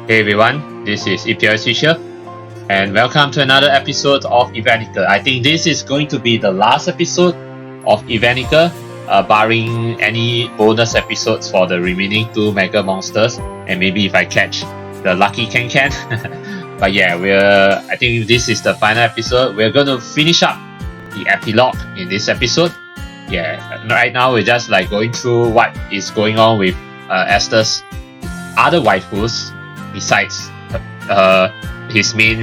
Hey everyone, this is eplipswich here, and welcome to another episode of Evenicle. I think this is going to be the last episode of Evenicle, barring any bonus episodes for the remaining 2 Mega Monsters, and maybe if I catch the lucky can. But yeah, I think this is the final episode. We're going to finish up the epilogue in this episode. Yeah, right now we're just like going through what is going on with Esther's other waifus besides his main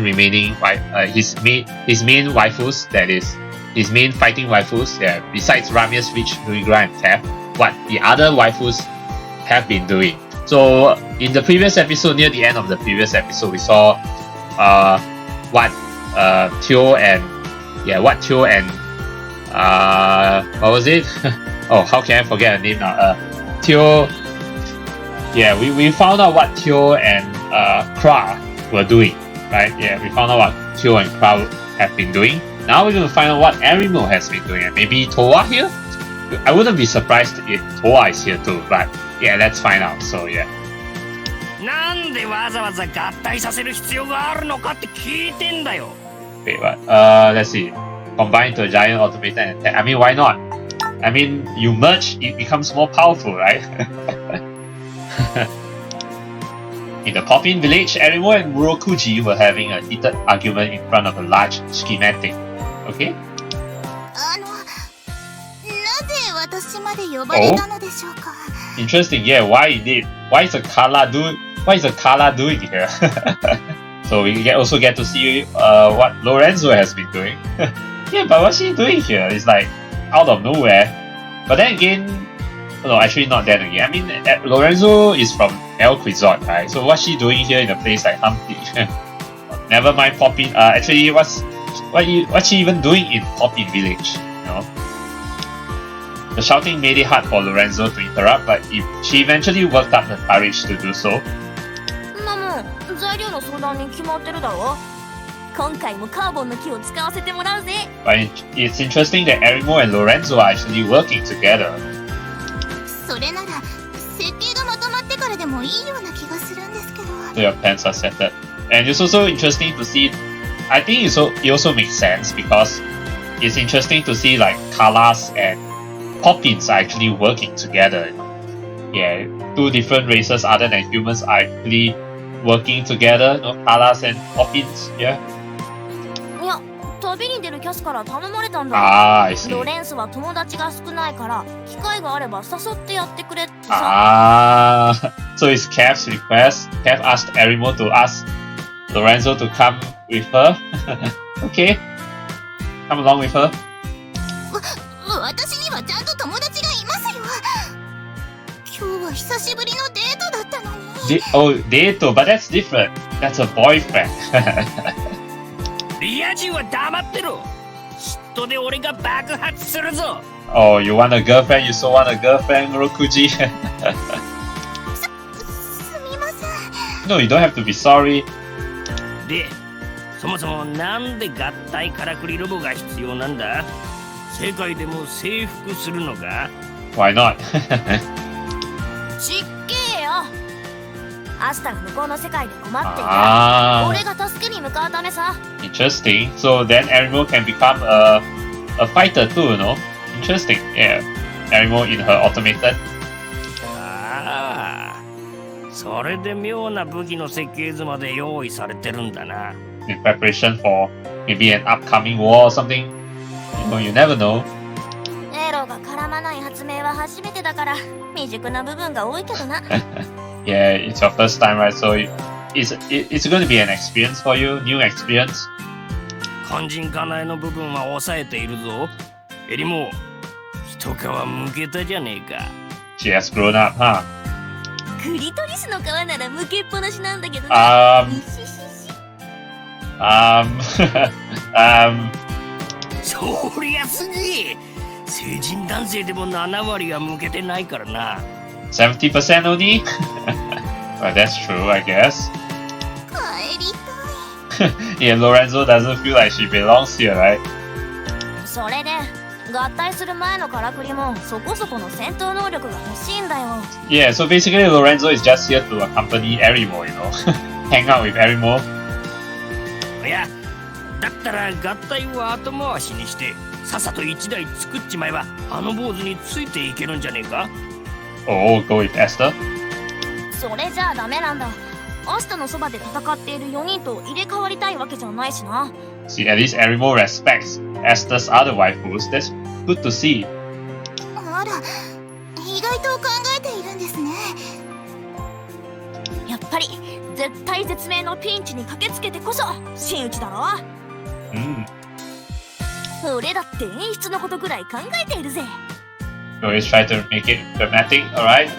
waifus, that is his main fighting waifus. Yeah, besides Ramia's Witch, Nuigra and Tef, what the other waifus have been doing. So in the previous episode, near the end of the previous episode, we saw what Teo and what was it? Oh, how can I forget her name now? Teo. Yeah, we found out what Teo and Kra were doing, right? Yeah, we found out what Teo and Kra have been doing. Now we're going to find out what Aimo has been doing, and maybe Toa here? I wouldn't be surprised if Toa is here too, but yeah, let's find out. So yeah. なんでわざわざ合体させる必要があるのかって聞いてんだよ。 Wait, what? Let's see. Combine to a giant automated attack. I mean, why not? I mean, you merge, it becomes more powerful, right? In the Poppins village, Aimo and Murokuji were having a heated argument in front of a large schematic. Okay? なぜ私まで呼ばれたのでしょうか。 Interesting, yeah, why indeed? Why is the Kala doing here? So we also get to see what Lorenzo has been doing. Yeah, but what's she doing here? It's like out of nowhere. But then again, no, actually not then again. I mean, Lorenzo is from El Quizot, right? So what's she doing here in a place like Humpty? Never mind Poppin. Actually, what's she even doing in Poppin village? You know? The shouting made it hard for Lorenzo to interrupt, but she eventually worked up the courage to do so. 材料の相談に決まってるだろ。今回もカーボンの木を使わせてもらうぜ。 But it's interesting that Aimo and Lorenzo are actually working together. それなら設計がまとまってからでもいいような気がするんですけど。 So your plans are settled. And it's also interesting to see, I think it also makes sense because it's interesting to see like Kalas and Poppins are actually working together. Yeah, 2 different races other than humans are actually working together, you know, Kalas and Poppins, yeah? いや、旅に出るキャスから頼まれたんだ。I see. ロレンスは友達が少ないから機会があれば誘ってやってくれってさ。So it's Kev's request. Kev asked Aimo to ask Lorenzo to come with her. Okay, come along with her. 私にはちゃんと友達がいますよ。今日は久しぶりのデートだったのに。Date, but that's different. That's a boyfriend. リア充は黙ってろ。嫉妬で俺が爆発するぞ。Oh, you want a girlfriend? You so want a girlfriend, Murokuji? すみません。 No, you don't have to be sorry. で、そもそもなんで合体からくりロボが必要なんだ？世界でも征服するのか？ Why not? ちっけえよ。アスタが向こうの世界で困ってるから俺が助けに向かうためさ。 Interesting. So then Aimo can become a fighter too, you know? Interesting. Yeah. Aimo in her automated. ああ、それで妙な武器の設計図まで用意されてるんだな。 In preparation for maybe an upcoming war or something. You know, you never know. エロが絡まない発明は初めてだから未熟な部分が多いけどな。Yeah, it's your first time, right? So it's going to be an experience for you, new experience. 肝心かなえの部分は抑えているぞ。エリも一皮むけたじゃねえか。 She has grown up, huh? クリトリスの皮ならむけっぱなしなんだけどな。そりゃすげえ。成人男性でも7割はむけてないからな。70% only? Well, that's true, I guess. 帰りたい。Yeah, Lorenzo doesn't feel like she belongs here, right? それで合体する前のからくりもそこそこの戦闘能力が欲しいんだよ。Yeah, so basically Lorenzo is just here to accompany Aimo, you know. hang out with Arimo. いや、だったら合体を後回しにしてさっさと1台作っちまえばあの坊主についていけるんじゃねえか。 Oh, go with Esther. それじゃあダメなんだ。アスタのそばで戦っている4人と入れ替わりたいわけじゃないしな。See, at least Arimo respects Esther's other waifus. That's good to see. あら、意外と考えているんですね。やっぱり絶対絶命のピンチに駆けつけてこそ真打ちだろ。俺だって演出のことぐらい考えているぜ。Always try to make it dramatic, alright?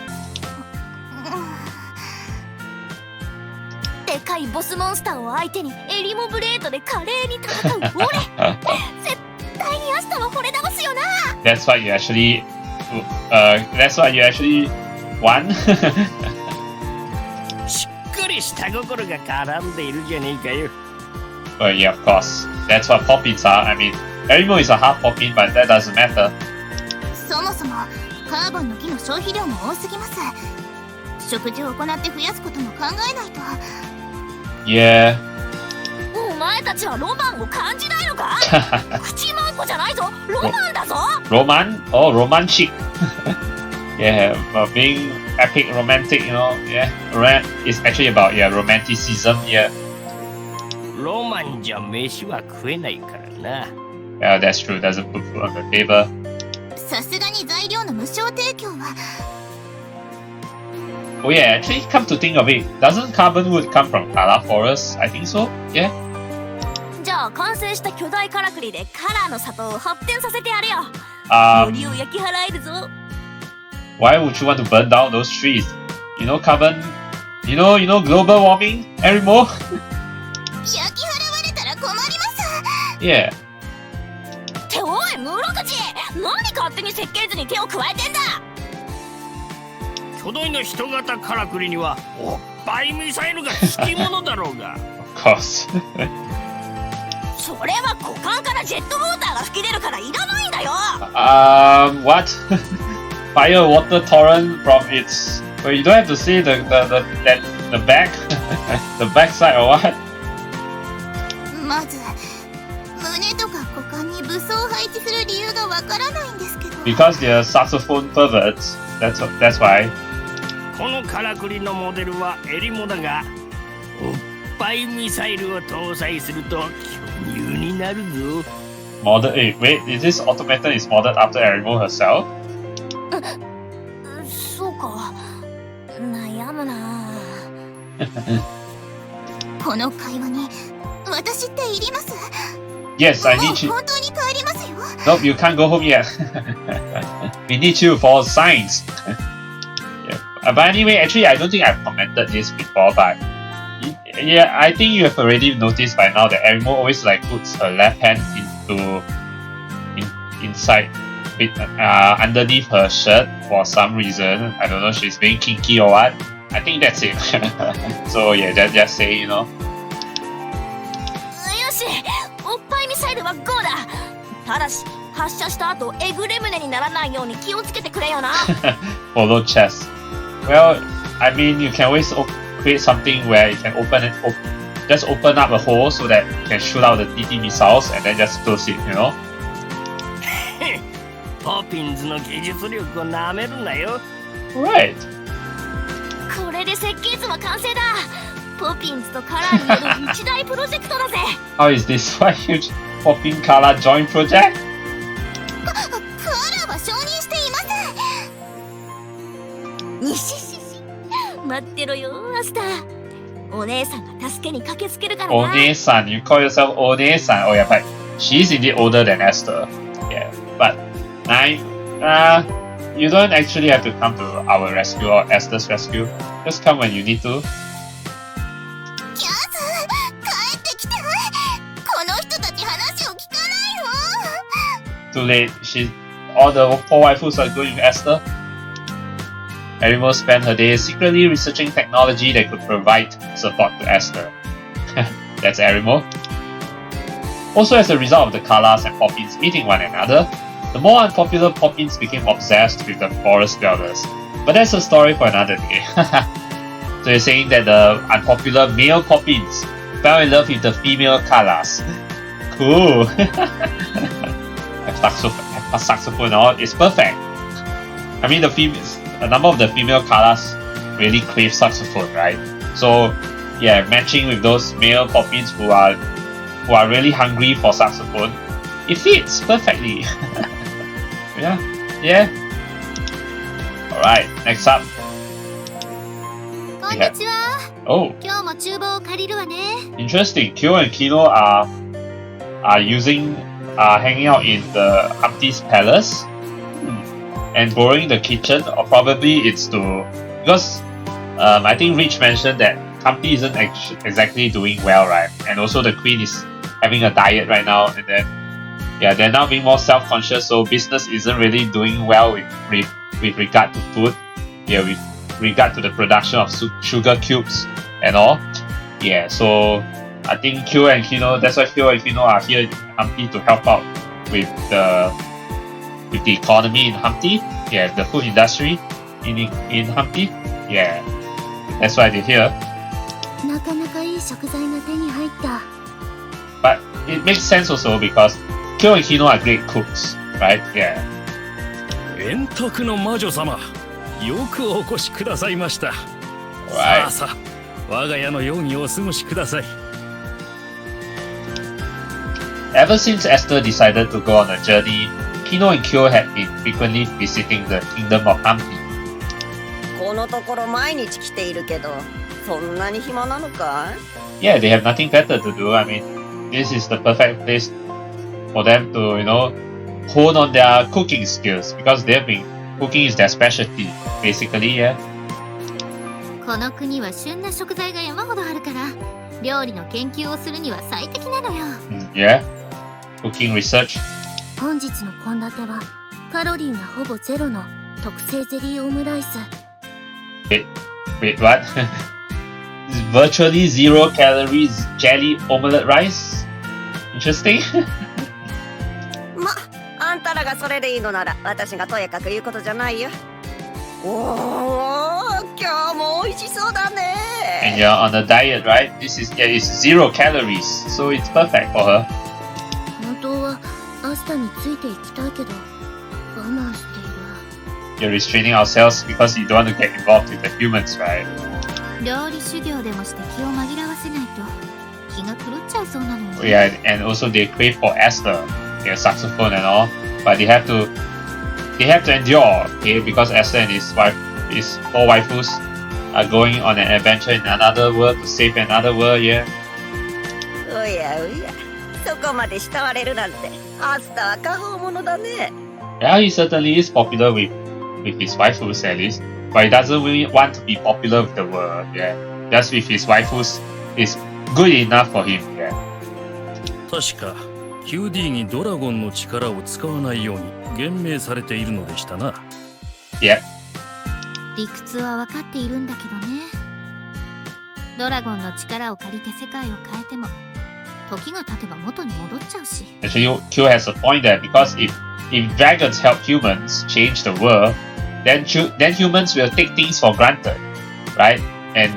でかいボスモンスターを相手にエリモブレードで華麗に戦う俺絶対にアスタは惚れ直すよな。 That's what you actually won. しっかり下心が絡んでいるじゃねえかよ。 Well, yeah, of course. That's what Poppins are. I mean, Arimo is a half Poppin, but that doesn't matter. そもそもカーボンの木の消費量も多すぎます。食事を行って増やすことも考えないと。Yeah. お前たちはロマンを感じないのか？口マンコじゃないぞ、ロマンだぞ。 Roman? Oh, romantic. Yeah, being epic, romantic, you know. Yeah, it's actually about romanticism. Yeah. ロマンじゃ飯は食えないからな。 Yeah, that's true. Doesn't put food on the table. さすがに材料の無償提供は。Oh yeah, actually, come to think of it, doesn't carbon wood come from Kala Forest? I think so. Yeah. じゃあ完成した巨大カラクリでカラーの里を発展させてやれよ。森を焼き払えるぞ。 Why would you want to burn down those trees? You know carbon. You know global warming, Arimo. 焼き払われたら困ります。 Yeah. っておい、室口、何勝手に設計図に手を加えてんだ。巨大な人型カラクリにはおっぱいミサイルがつきものだろうが。Of course. それは股間からジェットウォーターが吹き出るからいらないんだよ。What? Fire water torrent from its. Well, you don't have to say the back, the back side or what? まず胸とか股間に武装を配置する理由がわからないんですけど。 Because they're saxophone perverts. That's why. このカラクリのモデルはエリモだが、おっぱいミサイルを搭載すると巨乳になるぞ。Wait, is this automaton is modeled after Arimo herself? そうか、悩むな。この会話に私っていります？ Yes, I need you. 本当に帰りますよ。 Nope, you can't go home yet. We need you for science. Yeah. But anyway, actually, I don't think I've commented this before, but yeah, I think you have already noticed by now that Arimo always puts her left hand inside underneath her shirt for some reason. I don't know, she's being kinky or what. I think that's it. So yeah, just say, you know. よし、おっぱいミサイルは GO だ。ただし発射した後エグレムネにならないように気をつけてくれよな。Follow chess. Well, I mean, you can always create something where you can just open up a hole so that you can shoot out the DT missiles and then just close it, you know? ポピンズの技術力をなめるなよ。 Right. これで設計図は完成だ。ポピンズとカラーによる一大プロジェクトだぜ。How is this a huge Poppin Kala joint project? カラーは承認していません。にししし、待ってろよ、アスター。お姉さんが助けに駆けつけるからな。One-san, you call yourself One-san. Oh yeah, but she's indeed older than Esther. Yeah, but you don't actually have to come to our rescue or Esther's rescue. Just come when you need to. キャス、帰ってきて。この人たち話を聞かないの。 Too late. All the 4 waifus are going with Esther. Arimo spent her days secretly researching technology that could provide support to Esther. That's Arimo. Also, as a result of the Kalas and Poppins meeting one another, the more unpopular Poppins became obsessed with the forest dwellers. But that's a story for another day. So you're saying that the unpopular male Poppins fell in love with the female Kalas. Cool. Saxophone all is perfect. I mean, a number of the female Kalas really crave saxophone, right? So yeah, matching with those male Poppins who are really hungry for saxophone, it fits perfectly. yeah. Alright, next up. こんにちは。 Oh, 今日も厨房を借りるわね。 interesting. Kyo and Kino are hanging out in the Humpty's palace and borrowing the kitchen, or probably it's because I think Rich mentioned that Humpty isn't exactly doing well, right? And also the Queen is having a diet right now, and then they're now being more self-conscious, so business isn't really doing well with regard to food. With regard to the production of sugar cubes and all. Yeah, so I think Kyo and Kino, that's why Kyo and Kino are here in Humpty to help out with the economy in Humpty. Yeah, the food industry in Humpty. Yeah, that's why they're here. なかなかいい食材が手に入った。 But it makes sense also because Kyo and Kino are great cooks, right? Yeah. 円卓の魔女様、よくお越しくださいました。 Alright. さあ、我が家のようにお過ごしください。 Ever since Esther decided to go on a journey, Kino and Kyo had been frequently visiting the kingdom of Humpty. このところ毎日来ているけど、そんなに暇なのかい？ Yeah, they have nothing better to do. I mean, this is the perfect place for them to, hone on their cooking skills because cooking is their specialty, basically, yeah. この国は旬な食材が山ほどあるから、料理の研究をするには最適なのよ。Yeah, cooking research. 本日の献立はカロリーがほぼゼロの特製ゼリーオムライス。Wait, what? Virtually 0 calories jelly omelette rice? Interesting. あんたらがそれでいいのなら、私がとやかく言うことじゃないよ。おー、今日も美味しそうだね。 And you're on a diet, right? It's 0 calories, so it's perfect for her. 本当はアスタについていきたいけど、我慢している。 You're restraining ourselves because you don't want to get involved with the humans, right? 料理修行でもして気を紛らわせないと気が狂っちゃいそうなのよ。 Yeah, and also they crave for Esther, their saxophone and all, but they have to endure, okay, because Esther and his 4 waifus are going on an adventure in another world to save another world, yeah. おやおや、そこまで慕われるなんて、アスタは過保者だね。 Yeah, he certainly is popular with his waifus at least, but he doesn't really want to be popular with the world, yeah. Just with his waifus is good enough for him, yeah. 確か QD にドラゴンの力を使わないように言命されているのでしたな。 Yeah. 理屈は分かっているんだけどね。ドラゴンの力を借りて世界を変えても時が経てば元に戻っちゃうし。 Actually, Q has a point there because if dragons help humans change the world, then humans will take things for granted, right? And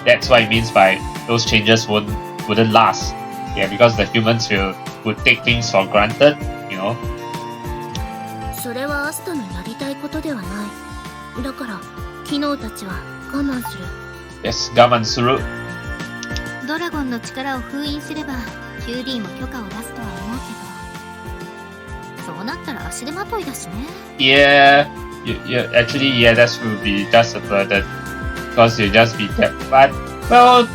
that's what it means by those changes wouldn't last. Yeah, because the humans would take things for granted, それはアスタのやりたいことではない。だから昨日たちは我慢する。 Yes, gaman suru. ドラゴンの力を封印すれば QD も許可を出すとは思うけど、そうなったら足手まといだしね。 Yeah, actually, yeah, that would be just a burden because you'll just be that. But well,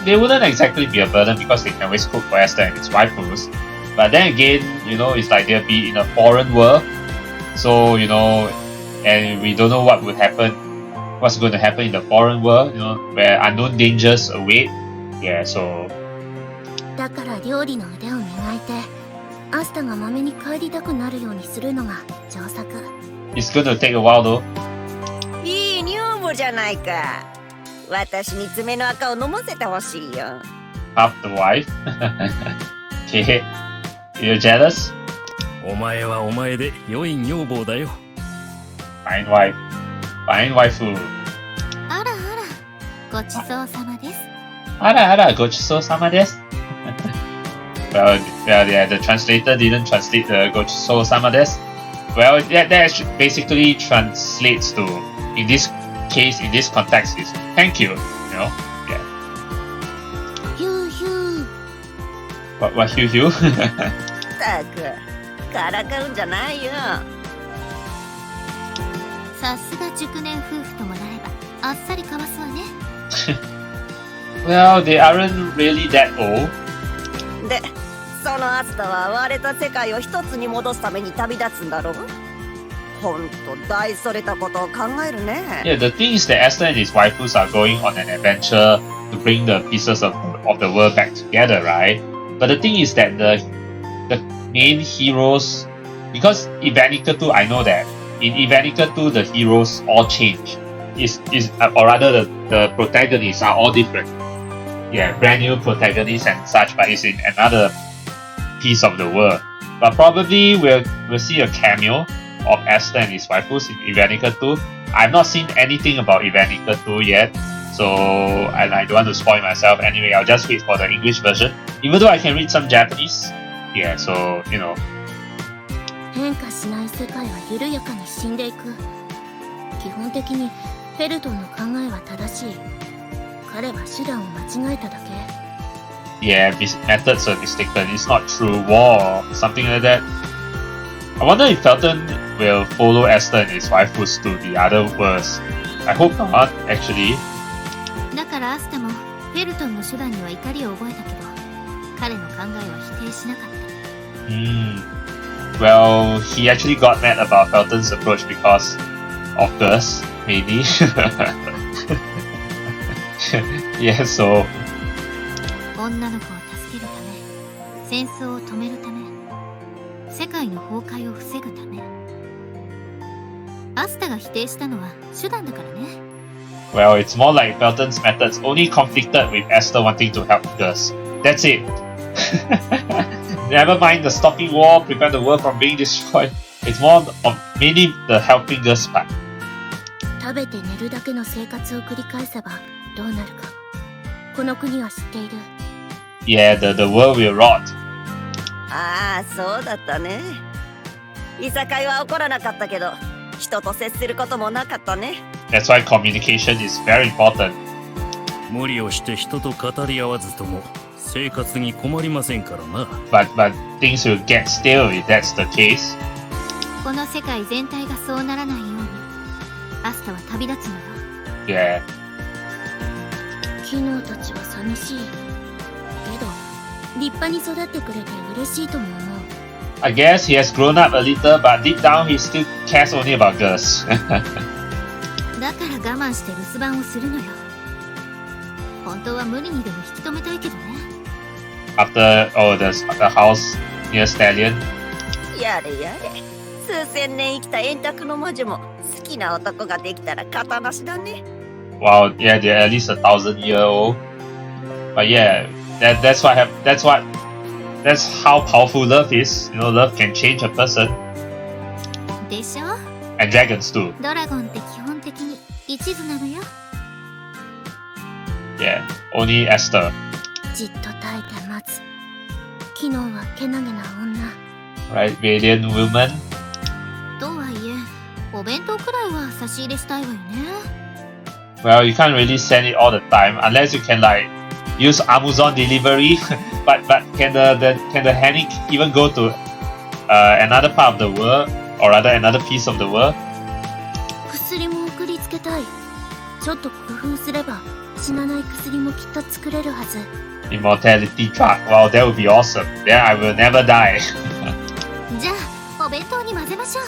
they wouldn't exactly be a burden because they can always cook for Esther and his waifus. But then again, it's like they'll be in a foreign world, so and we don't know what's going to happen in the foreign world, where unknown dangers await. Yeah, so. だから料理の腕を磨いてアスタがまめに帰りたくなるようにするのが上策。 It's going to take a while though. いい女房じゃないか。私に爪の赤を飲ませてほしいよ。 Half the wife. Okay, you're jealous? お前はお前で良い女房だよ。 Fine wife. Fine waifu. あらあら、ごちそうさまです。Ara, gochiso-sama desu. Well, yeah, the translator didn't translate the gochiso-sama desu. Well, that basically translates to, in this case, in this context, is thank you, you know? Yeah. ヒューヒュー。 What, Hugh? ったくからかうんじゃないよ。さすが熟年夫婦ともなればあっさりかわすわね。Well, they aren't really that old. でそのアスタは割れた世界を一つに戻すために旅立つんだろう。ほんと大それたことを考えるね。Yeah, the thing is that Esther and his waifus are going on an adventure to bring the pieces of the world back together, right? But the thing is that the main heroes, because Evenicle 2, I know that in Evenicle 2 the heroes all change. Or rather the protagonists are all different. Yeah, brand new protagonists and such, but it's in another piece of the world. But probably we'll see a cameo of Esther and his waifus in Evenicle 2. I've not seen anything about Evenicle 2 yet, so and I don't want to spoil myself. Anyway, I'll just wait for the English version. Even though I can read some Japanese, yeah. So you know. 変化しない世界は緩やかに死んでいく。基本的にフェルトンの考えは正しい。彼は手段を間違えただけ。Yeah, methods are mistaken. It's not true war or something like that. I wonder if Felton will follow Esther and his waifus to the other worlds. I hope not, actually. だからアスタもフェルトンの手段には怒りを覚えたけど、彼の考えは否定しなかった。Well, he actually got mad about Felton's approach because of Gus, maybe. Yeah, so. 女の子を助けるため、戦争を止めるため、世界の崩壊を防ぐため。アスタが否定したのは手段だからね。Well, it's more like Felton's methods only conflicted with Esther wanting to help Gus. That's it. Never mind the stopping war, prevent the world from being destroyed. It's more of mainly the helping Gus part. 食べて寝るだけの生活を繰り返せばどうなるか。この国は知っている。Yeah, the world will rot. ああそうだったね。いさかいは起こらなかったけど、人と接することもなかったね。That's why communication is very important. 無理をして人と語り合わずとも生活に困りませんからな。But things will get stale if that's the case. この世界全体がそうならないように、アスタは旅立つのよ。Yeah. キノたちは寂しい。けど、立派に育ってくれて嬉しいとも思う。I guess he has grown up a little, but deep down he still cares only about Gus. だから我慢して留守番をするのよ。本当は無理にでも引き止めたいけどね。After the house near Stallion. やれやれ。数千年生きた円卓の魔女も好きな男ができたら肩なしだね。Wow, yeah, they're at least 1,000-year-old. But yeah, that's how powerful love is. You know, love can change a person. でしょ? And dragons too. ドラゴンって基本的に一途なのよ。Yeah, only Esther. じっと耐えて待つ。昨日はけなげな女。Right, Radiant woman. とはいえ、お弁当くらいは差し入れしたいわよね。Well, you can't really send it all the time unless you can like use Amazon delivery. but can the Henny even go to another part of the world, or rather another piece of the world? 薬も送りつけたい。ちょっと工夫すれば死なない薬もきっと作れるはず。Immortality drug. Wow, that would be awesome. Then I will never die. じゃあお弁当に混ぜましょ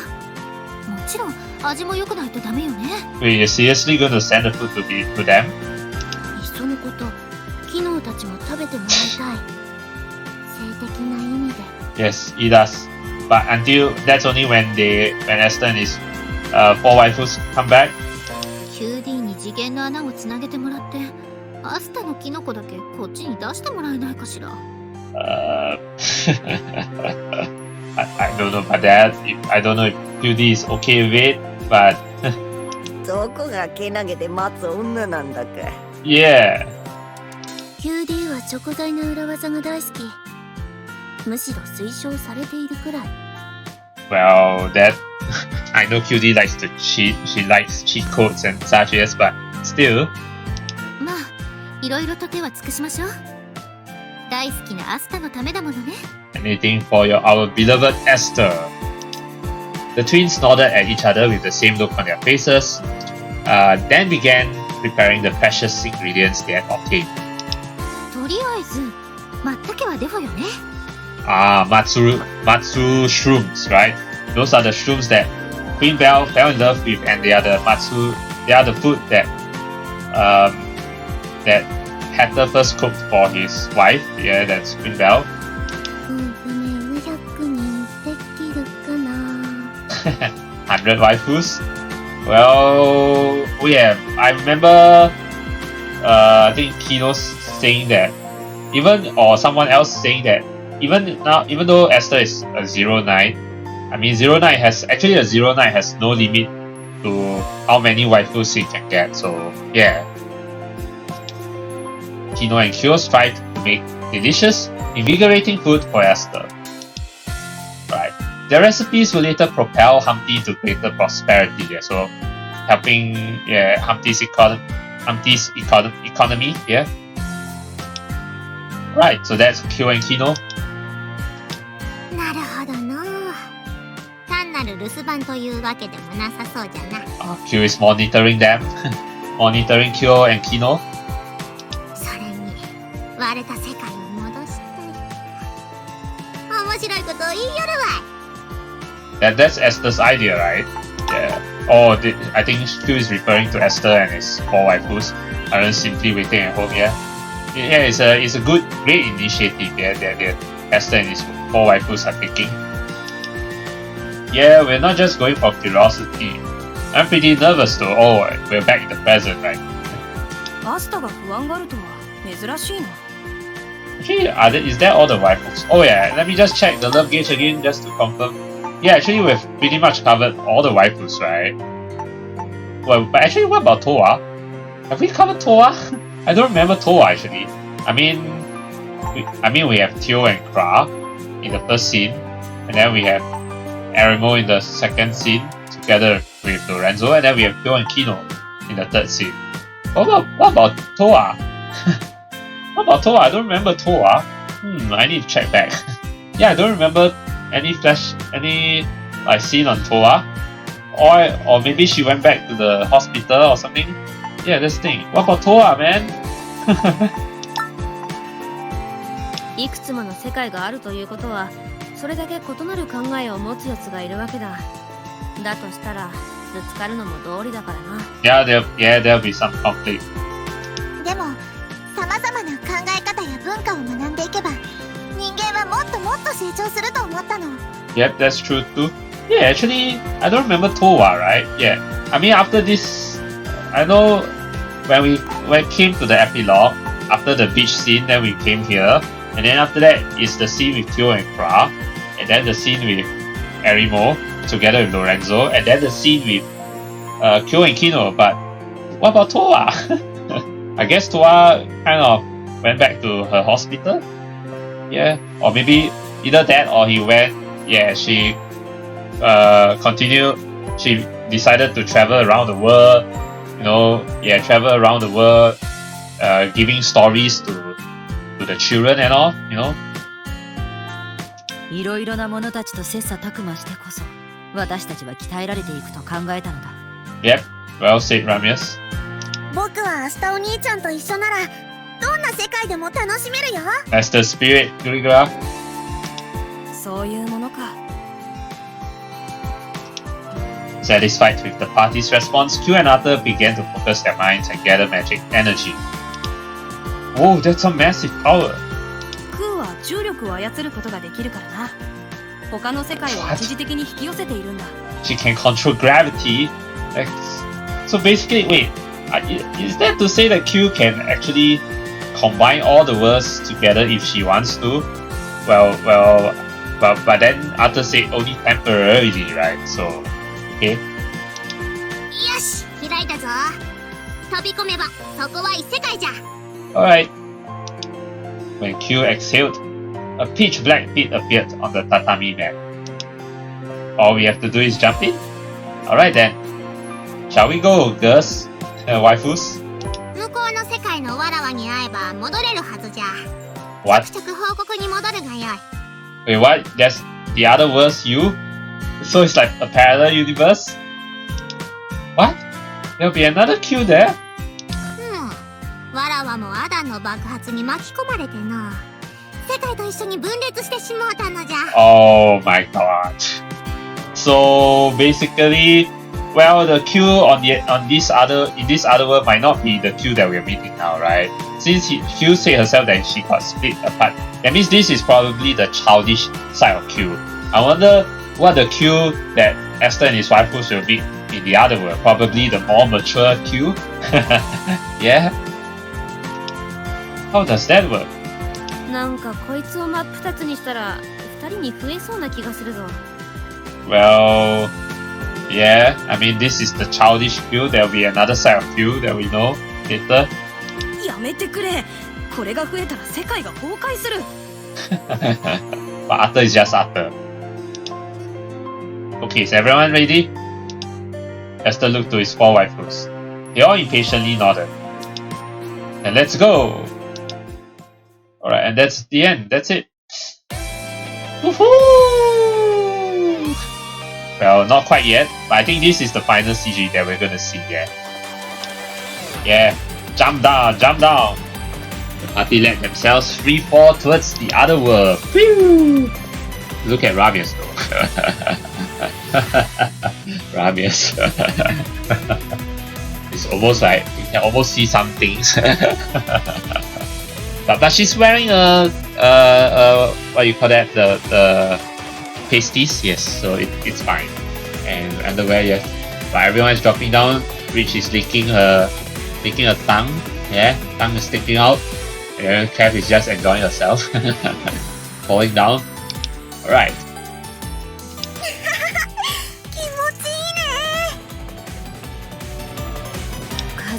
う。もちろん味も良くないとダメよね。Wait, you're seriously going to send the food to them? いっそのこと、キノたちも食べてもらいたい。性的な意味で。Yes, he does. But until that's only when Esther and his 4 waifus come back. QD に次元の穴をつなげてもらって、アスタのキノコだけこっちに出してもらえないかしら。I don't know about that. I don't know if QD is okay with it, but どこがけなげで待つ女なんだか。Yeah. QD はチョコ材の裏技が大好き。むしろ推奨されているくらい。Well, that I know QD likes to cheat. She likes cheat codes and such, yes, but still. まあ、いろいろと手は尽くしましょう。大好きなアスタのためだものね。Anything for our beloved Esther. The twins nodded at each other with the same look on their faces, then began preparing the precious ingredients they had obtained. とりあえず、まったけはデフォよね。Matsu shrooms, right? Those are the shrooms that Queen Belle fell in love with, and they are the food that that Hatter first cooked for his wife. Yeah, that's Queen Belle. 100 waifus. Well, yeah, I remember. I think Kino saying that, or someone else saying that, even though Esther is a 09, I mean 09 has actually a 09 has no limit to how many waifus he can get. So yeah, Kino and Kyo tried to make delicious, invigorating food for Esther. Right. Their recipes will later propel Humpty to greater prosperity. Yeah, so helping Humpty's economy. Yeah. Right. So that's Kyo and Kino. なるほどの。単なる留守番というわけでもなさそうじゃな。Kyo is monitoring them, monitoring Kyo and Kino. それに割れた世界を戻したい。面白いことを言いよるわい。That's Esther's idea, right? Yeah. Oh, I think Kyo is referring to Esther and his 4 waifus. Aren't simply waiting at home. Yeah. Yeah, it's a great initiative. Yeah, that Esther and his 4 waifus are taking. Yeah, we're not just going for curiosity. I'm pretty nervous though. Oh, we're back in the present, right? アスタが不安があるとは珍しいな。 Actually, is that all the waifus? Oh yeah, let me just check the love gauge again just to confirm. Yeah, actually we've pretty much covered all the waifus, right? Well, but actually what about Toa? Have we covered Toa? I don't remember Toa actually. I mean we have Teo and Kra in the first scene, and then we have Aimo in the second scene together with Lorenzo, and then we have Teo and Kino in the third scene. What about Toa? What about Toa? I don't remember Toa. I need to check back. Yeah, I don't remember any scene on Toa. Or maybe she went back to the hospital or something. Yeah, this thing. What about Toa, man? いくつもの世界があるということは、それだけ異なる考えを持つやつがいるわけだ。だとしたら、ぶつかるのも道理だからな。There'll be some conflict. でも、様々な考え方や文化を学んでいけば、人間はもっともっと成長すると思ったの。Yep, that's true too. Yeah, actually, I don't remember Toa, right? Yeah. I mean, after this, I know when we came to the epilogue, after the beach scene, then we came here. And then after that is the scene with Kyo and Kra. And then the scene with Aimo together with Lorenzo. And then the scene with Kyo and Kino. But what about Toa? I guess Toa kind of went back to her hospital. Yeah. Or maybe either that or he went. Yeah, she continued. She decided to travel around the world. Travel around the world, giving stories to the children and all. いろいろな者たちと切磋琢磨してこそ、私たちは鍛えられていくと考えたのだ。Yep, well said, Ramius. 僕は明日お兄ちゃんと一緒なら、どんな世界でも楽しめるよ。That's the spirit, Gurigra. そういうものか。Satisfied with the party's response, Q and Arthur began to focus their minds and gather magic energy. Whoa, that's a massive power. クーは重力を操ることができるからな。他の世界を一時的に引き寄せているんだ。She can control gravity. So basically, wait, is that to say that Q can actually combine all the worlds together if she wants to? But then Arthur said only temporarily, right? So, okay. よし、開いたぞ。飛び込めばそこは異世界じゃ。 Alright. When Q exhaled, a pitch black pit appeared on the tatami mat. All we have to do is jump in? Alright then. Shall we go, girls? Waifus? 向こうの世界のわらわに会えば戻れるはずじゃ。 What? ちょくちょく報告に戻るがよい。 Wait, what? That's the other world's you? So it's like a parallel universe? What? There'll be another Q there? わらわもアダンの爆発に巻き込まれてな。世界と一緒に分裂してしもうたのじゃ。 Oh my god. So basically, well, the Q in this other world might not be the Q that we're meeting now, right? Since Q said herself that she got split apart, that means this is probably the childish side of Q. I wonder what the Q that Esther and his wife will meet in the other world. Probably the more mature Q. Yeah. How does that work? なんかこいつを真っ二つにしたら二人に増えそうな気がするぞ。 Well, yeah, I mean, this is the childish Q. There'll be another side of Q that we know later. やめてくれ。これが増えたら世界が崩壊する。But Arthur is just Arthur. Okay, is everyone ready? Esther looked to his four waifus. They all impatiently nodded. And let's go! Alright, and that's the end. That's it. Woohoo! Well, not quite yet, but I think this is the final CG that we're gonna see, yeah. Yeah, jump down, jump down! The party let themselves free fall towards the other world. Whew! Look at Ramius though. Ramius. It's almost like you can almost see some things. but she's wearing a what do you call that? The pasties, yes, so it's fine. And underwear, yes. But everyone is dropping down. Rich is licking her tongue. Yeah, tongue is sticking out. And Kev is just enjoying herself. Falling down. Alright.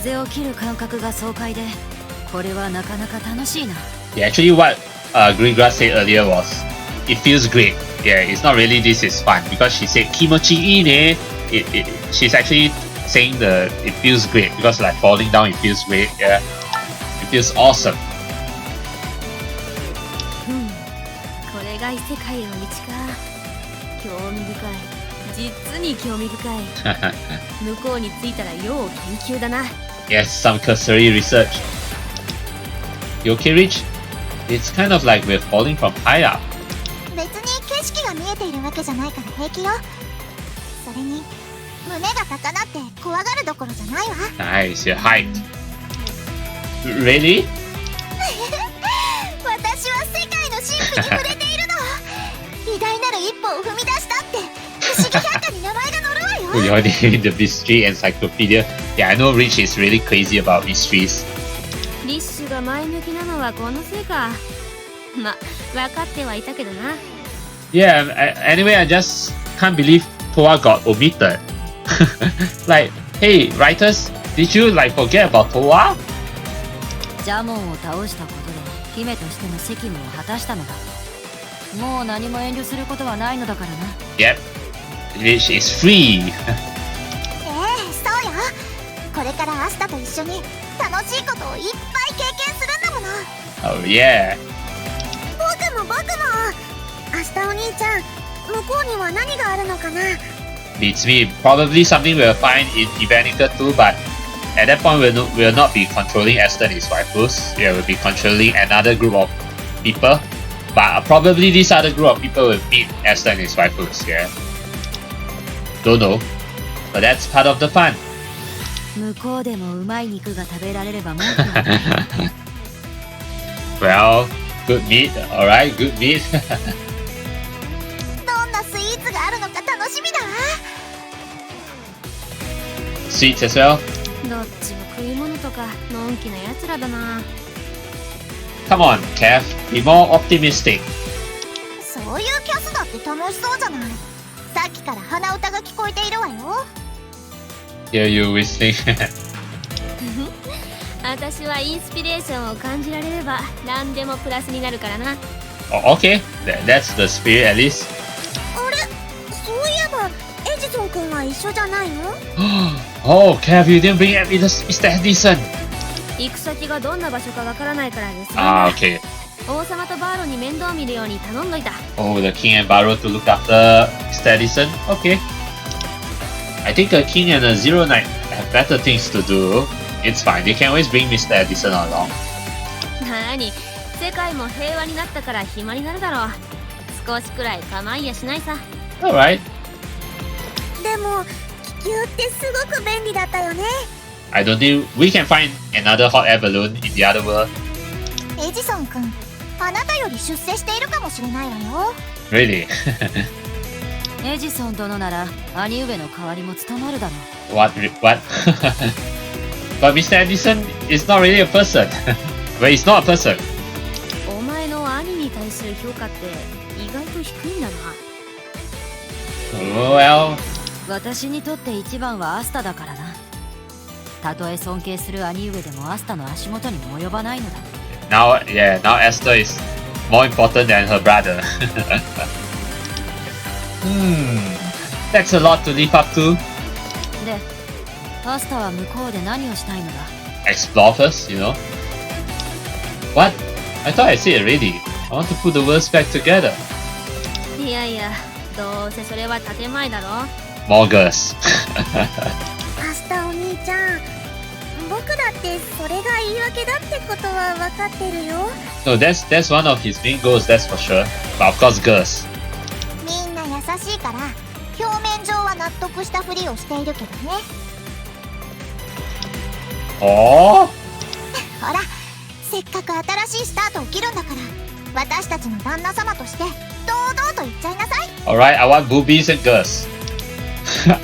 風を切る感覚が爽快で、これはなかなか楽しいな。 Yeah, actually what Greengrass said earlier was, it feels great. Yeah, it's not really this is fun because she said kimochi ne. She's actually saying it feels great because like falling down it feels great. Yeah, it feels awesome. これが異世界への道か。興味深い。実に興味深い。向こうに着いたら要研究だな。 Yes, some cursory research. You okay, Rich? It's kind of like we're falling from high up. 別に景色が見えているわけじゃないから平気よ。それに胸が高鳴って怖がるどころじゃないわ。 Nice, you're hyped. Really? 私は世界の神秘に触れているの。偉大なる一歩を踏み出したって不思議百科に名前が載るわよ。You're in the mystery encyclopedia. Yeah, I know Rich is really crazy about mysteries. リッシュが前向きなのはこのせいか。ま、分かってはいたけどな。 Yeah, anyway, I just can't believe Toa got omitted. Like, hey, writers, did you like forget about Toa? ジャモンを倒したことで姫としての責務を果たしたのだ。もう何も遠慮することはないのだからな。 Yep, Rich is free. そうよ。これからアスタと一緒に楽しいことをいっぱい経験するんだもの。 Oh yeah. 僕もアスタお兄ちゃん、向こうには何があるのかな。 Beats me. Probably something we'll find in Evenicle too, but at that point we'll not be controlling Esther and his waifus. Yeah, we'll be controlling another group of people. But probably this other group of people will meet Esther and his waifus, yeah. Don't know. But that's part of the fun. 向こうでもうまい肉が食べられれば文句はない。Well, good meat. Alright, good meat. どんなスイーツがあるのか楽しみだわ。 Sweets as well. どっちも食い物とかのんきなやつらだな。 Come on, Kev. Be more optimistic. そういうキャスだって楽しそうじゃない。さっきから鼻歌が聞こえているわよ。Hear you whistling. 私はインスピレーションを感じられれば何でもプラスになるからな。Oh, okay, that's the spirit at least. あれ、そういえばエジソン君は一緒じゃないの？ Oh, Kev, you didn't bring up Mr. Edison. 行く先がどんな場所かわからないからですが、Okay. 王様とバーロに面倒見るように頼んどいた。Oh, the king and Barrow to look after Mr. Edison. Okay. I think the king and the Zero Knight have better things to do. It's fine. They can always bring Mr. Edison along. なに、世界も平和になったから暇になるだろう。少しくらい構いやしないさ。Alright. でも気球ってすごく便利だったよね。I don't think we can find another hot air balloon in the other world. エジソン君、あなたより出世しているかもしれないわよ。Really? エジソン殿なら兄上の代わりも務まるだろう。What? But Mr. Edison is not really a person. Well, he's not a person. お前の兄に対する評価って意外と低いんだな。Well, 私にとって一番はアスタだからな。たとえ尊敬する兄上でもアスタの足元にも及ばないのだ。now Esther is more important than her brother. That's a lot to live up to. で、アスタは向こうで何をしたいのだ？ Explore first, you know. What? I thought I said already. I want to put the worlds back together. いやいや、どうせそれは建前だろ。More girls. アスタお兄ちゃん、僕だってそれが言い訳だってことは分かってるよ。No, that's one of his main goals, that's for sure. But of course, girls. みんな優しいから表面上は納得したふりをしているけどね。Oh? ほら、せっかく新しいスタートを切るんだから、私たちの旦那様として堂々と言っちゃいなさい。 Alright, I want boobies and girls.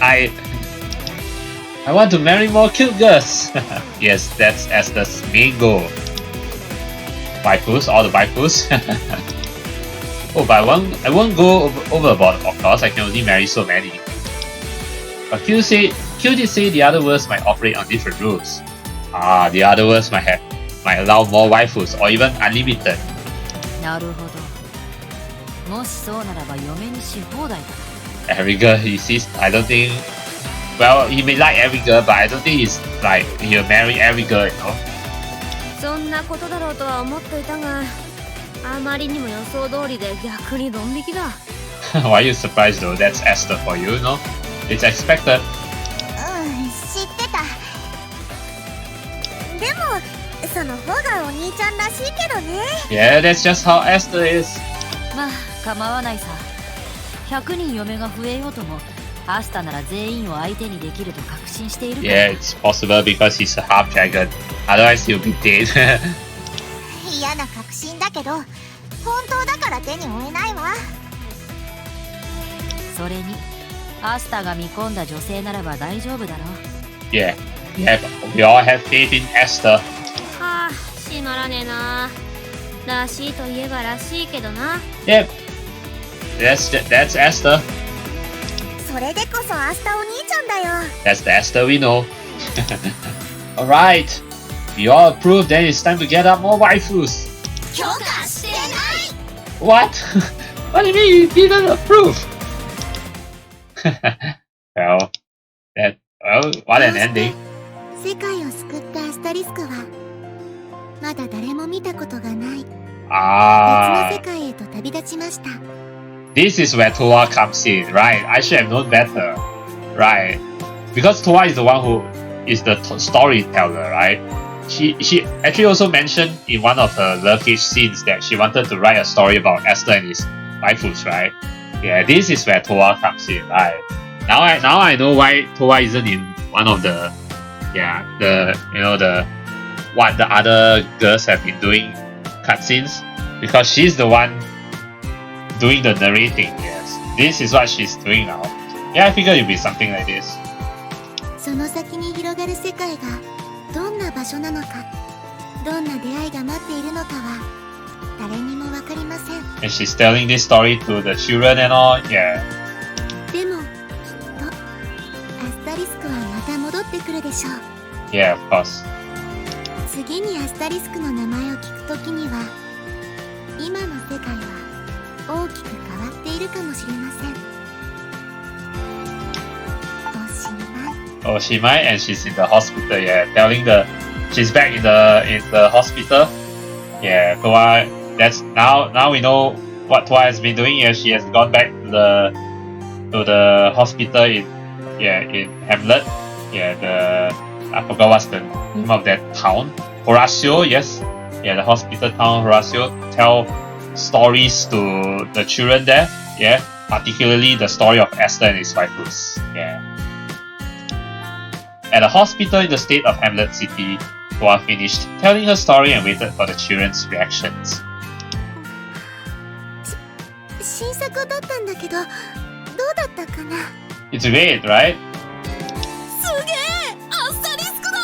I want to marry more cute girls. Yes, that's Esther's main goal. Waifus, all the waifus. Oh, but I won't go overboard, of course. I can only marry so many. But Q did say the other worlds might operate on different rules. Ah, the other worlds might allow more waifus or even unlimited. なるほど。もしそうならば嫁にし放題だ。Every girl he sees, I don't think. Well, he may like every girl, but I don't think he's like he'll marry every girl, you know. そんなことだろうとは思っていたが、あまりにも予想通りで逆にドン引きだ。Why are you surprised though? That's Esther for you, no? It's expected. 知ってた。でもその方がお兄ちゃんらしいけどね。Yeah, that's just how Esther is. まあ構わないさ。100人嫁が増えようとも、アスタなら全員を相手にできると確信しているから。Yeah, it's possible because he's a half dragon. Otherwise, he'll be dead. 嫌な確信だけど、本当だから手に負えないわ。それに、アスタが見込んだ女性ならば大丈夫だろう。Yeah, we all have faith in Esther. はあ、閉まらねえな。らしいといえばらしいけどな。Yep, that's Esther. それでこそアスタお兄ちゃんだよ。 That's the Esther we know. Alright, we all approve, then it's time to get up more waifus. 許可してない。 What? What do you mean you didn't approve? well, what an ending. 世界を救ったアスタリスクはまだ誰も見たことがない別の Ah, 世界へと旅立ちました。 this is where Toa comes in, right? I should have known better, right? Because Toa is the one who is the storyteller, right? She actually also mentioned in one of her Love-ish scenes that she wanted to write a story about Esther and his waifus, right? Yeah, this is where Toa comes in, right? Now I know why Toa isn't in one of the what the other girls have been doing cutscenes, because she's the one doing the narrating. Yes, this is what she's doing now. Yeah, I figured it'd be something like this. その先に広がる世界がどんな場所なのか、どんな出会いが待っているのかは誰にもわかりません。 And she's telling this story to the children and all. Yeah. でもきっとアスタリスクはまた戻ってくるでしょう。Yeah, of course. 次にアスタリスクの名前を聞くときには、今の世界は大きく変わっているかもしれません。Oh, she might, and she's in the hospital. Yeah, telling she's back in the hospital. Yeah, Toa. That's now we know what Toa has been doing. Yeah, she has gone back to the hospital in Hamlet. Yeah, I forgot what's the name of that town. Horatio. Yes. Yeah, the hospital town Horatio. Tell stories to the children there. Yeah, particularly the story of Esther and his wife Ruth. Yeah. At a hospital in the state of Hamlet City, Toa finished telling her story and waited for the children's reactions. 新作だったんだけど、どうだったかな? It's great, right? すげえ! アスタリスクだ!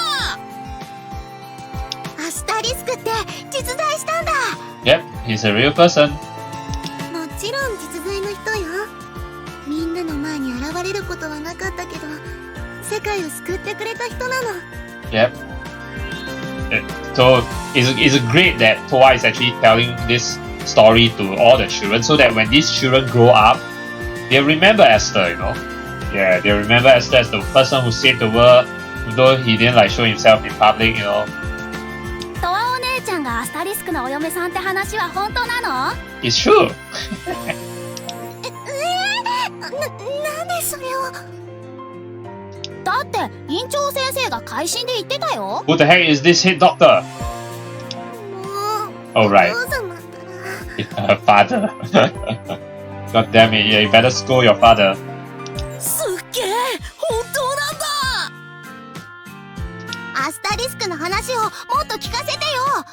アスタリスクって実在したんだ! Yep, he's a real person. もちろん実在の人よ。みんなの前に現れることはなかったけど、世界を救ってくれた人なの。Yep. So it's great that Toa is actually telling this story to all the children, so that when these children grow up, they remember Esther, you know. Yeah, they remember Esther as the person who saved the world, though he didn't like show himself in public, you know. トワお姉ちゃんがアスタリスクのお嫁さんって話は本当なの? It's true. なんでそれを? だって院長先生が会心で言ってたよ。 Who the heck is this head doctor? もう、 Oh, right. お父様ったら。Her father. God damn it, yeah, you better scold your father. すっげえ、本当なんだ。アスタリスクの話をもっと聞かせてよ。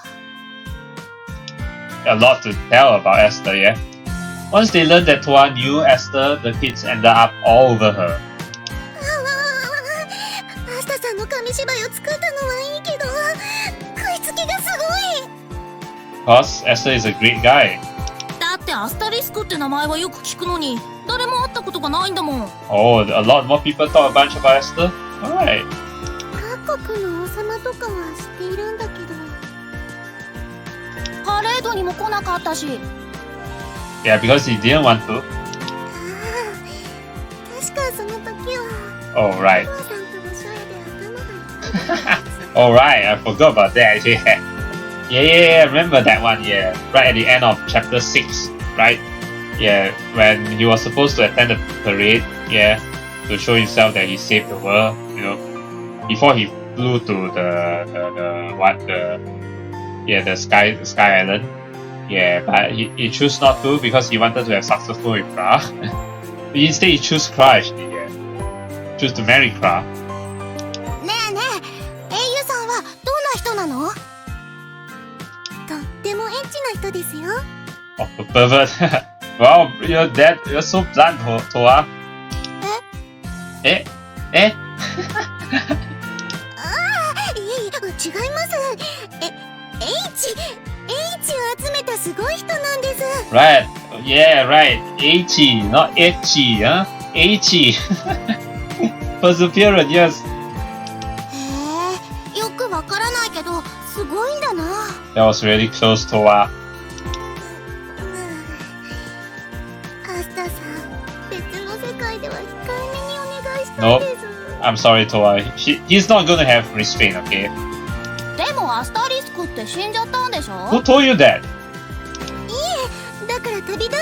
A lot to tell about Esther, yeah? Once they learned that Toa knew Esther, the kids ended up all over her. アスタさんの紙芝居を作ったのはいいけど、食いつきがすごい。Because Esther is a great guy. だってアスタリスクって名前はよく聞くのに、誰も会ったことがないんだもん。Oh, a lot more people talk a bunch about Esther? Alright. 各国の王様とかは知っているんだけど。パレードにも来なかったし。Yeah, because he didn't want to. 確かその時は。Oh, right. お父さんとのショヤで頭が。Alright, I forgot about that. Yeah, remember that one, yeah. Right at the end of chapter 6, right? Yeah, when he was supposed to attend the parade, yeah, to show himself that he saved the world, you know, before he flew to the sky island. Yeah, but he chose not to because he wanted to have successful with Kra. Instead, he chose Kra actually, yeah. Chose to marry Kra. ねえねえ、英雄さんはどんな人なの？とってもエッチな人ですよ。Oh, the pervert. Wow, you're so blunt, Toa. え？いえ、違います。H を集めたすごい人なんです。Right, yeah, right. H, not H, huh? H. Perseverance, yes. へえ、よくわからないけど、すごいんだな。That was really close, Toa. アスタさん、別の世界では控えめにお願いしたいです。I'm sorry, Toa. He's not gonna have restraint, okay? でもアスタリスクって死んじゃったんでしょ？ Who told you that? いえ、だから旅立って。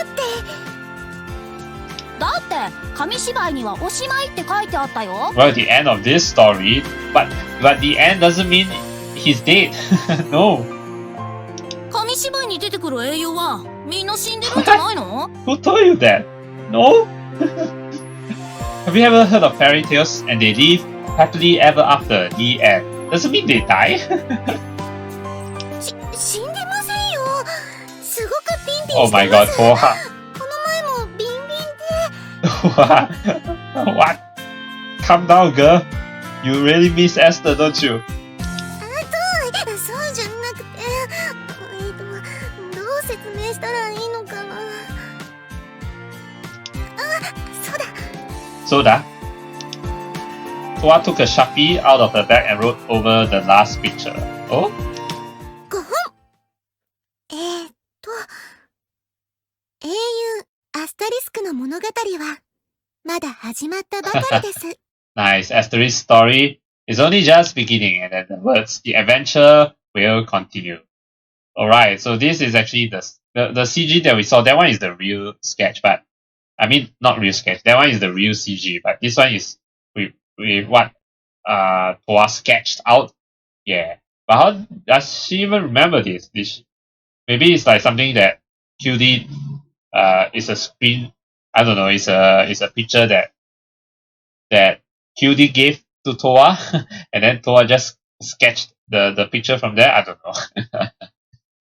だって紙芝居にはおしまいって書いてあったよ。Well, the end of this story, but the end doesn't mean he's dead. No. 紙芝居に出てくる英雄はみんな死んでるんじゃないの？ Who told you that? No. Have you ever heard of fairy tales and they live happily ever after the end? Doesn't mean they die. 死んでませんよ。すごくピンピン Oh して my ま god, す。 Toa. この前もビンビンで。What? Calm down, girl. You really miss Esther, don't you? そうじゃなくて、どう説明したらいいのかな。あ、そうだ。そうだ。Toa took a Sharpie out of her bag and wrote over the last picture. Oh? 5本。英雄アスタリスクの物語はまだ始まったばかりです。Nice. Asterisk story is only just beginning, and then the words, the adventure will continue. Alright, so this is actually the CG that we saw. That one is the real sketch, but I mean, not real sketch. That one is the real CG, but this one is with what Toa sketched out. Yeah. But how does she even remember this? Maybe it's like something that QD is a screen. I don't know. It's a picture that QD gave to Toa, and then Toa just sketched the picture from there. I don't know.